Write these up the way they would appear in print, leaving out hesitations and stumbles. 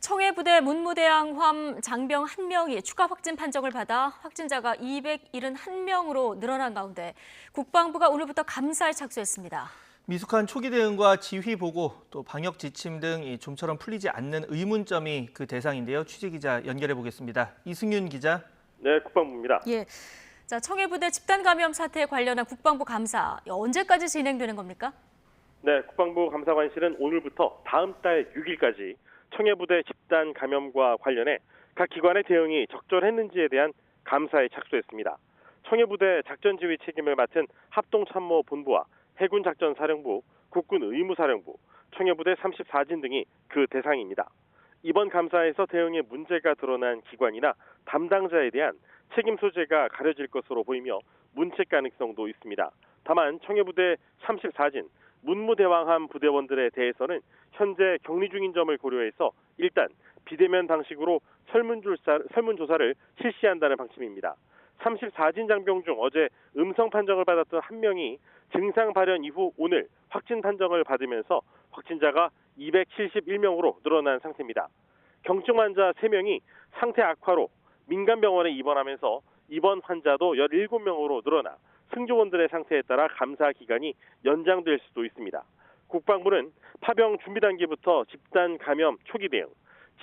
청해부대 문무대왕함 장병 1명이 추가 확진 판정을 받아 확진자가 271명으로 늘어난 가운데 국방부가 오늘부터 감사에 착수했습니다. 미숙한 초기 대응과 지휘 보고, 또 방역 지침 등 좀처럼 풀리지 않는 의문점이 그 대상인데요. 취재 기자 연결해 보겠습니다. 이승윤 기자. 네, 국방부입니다. 예. 자, 청해부대 집단 감염 사태에 관련한 국방부 감사 언제까지 진행되는 겁니까? 네, 국방부 감사관실은 오늘부터 다음 달 6일까지 청해부대 집단 감염과 관련해 각 기관의 대응이 적절했는지에 대한 감사에 착수했습니다. 청해부대 작전지휘 책임을 맡은 합동참모본부와 해군작전사령부, 국군의무사령부, 청해부대 34진 등이 그 대상입니다. 이번 감사에서 대응에 문제가 드러난 기관이나 담당자에 대한 책임 소재가 가려질 것으로 보이며 문책 가능성도 있습니다. 다만 청해부대 34진, 문무대왕함 부대원들에 대해서는 현재 격리 중인 점을 고려해서 일단 비대면 방식으로 설문조사를 실시한다는 방침입니다. 34진 장병 중 어제 음성 판정을 받았던 1명이 증상 발현 이후 오늘 확진 판정을 받으면서 확진자가 271명으로 늘어난 상태입니다. 경증 환자 3명이 상태 악화로 민간병원에 입원하면서 입원 환자도 17명으로 늘어나 승조원들의 상태에 따라 감사 기간이 연장될 수도 있습니다. 국방부는 파병 준비 단계부터 집단 감염 초기 대응,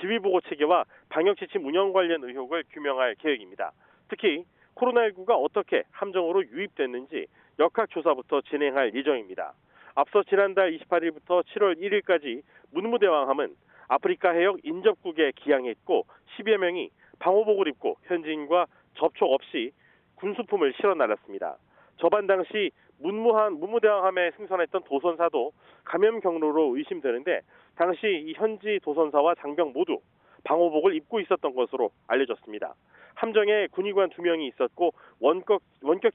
지휘보고 체계와 방역 지침 운영 관련 의혹을 규명할 계획입니다. 특히 코로나19가 어떻게 함정으로 유입됐는지 역학조사부터 진행할 예정입니다. 앞서 지난달 28일부터 7월 1일까지 문무대왕함은 아프리카 해역 인접국에 기항했고 10여 명이 방호복을 입고 현지인과 접촉 없이 군수품을 실어 날랐습니다. 저반 당시 문무대왕함에 승선했던 도선사도 감염 경로로 의심되는데 당시 이 현지 도선사와 장병 모두 방호복을 입고 있었던 것으로 알려졌습니다. 함정에 군의관 2명이 있었고 원격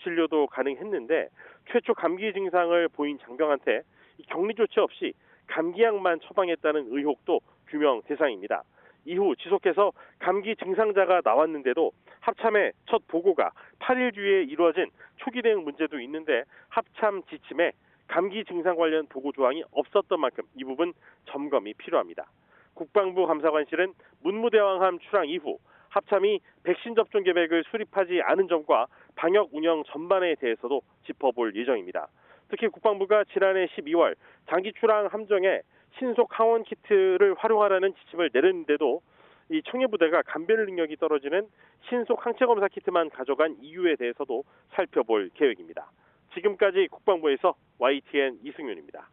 진료도 가능했는데 최초 감기 증상을 보인 장병한테 격리 조치 없이 감기약만 처방했다는 의혹도 규명 대상입니다. 이후 지속해서 감기 증상자가 나왔는데도 합참의 첫 보고가 8일 뒤에 이루어진 초기 대응 문제도 있는데 합참 지침에 감기 증상 관련 보고 조항이 없었던 만큼 이 부분 점검이 필요합니다. 국방부 감사관실은 문무대왕함 출항 이후 합참이 백신 접종 계획을 수립하지 않은 점과 방역 운영 전반에 대해서도 짚어볼 예정입니다. 특히 국방부가 지난해 12월 장기 출항 함정에 신속 항원 키트를 활용하라는 지침을 내렸는데도 이 청해부대가 감별 능력이 떨어지는 신속 항체 검사 키트만 가져간 이유에 대해서도 살펴볼 계획입니다. 지금까지 국방부에서 YTN 이승윤입니다.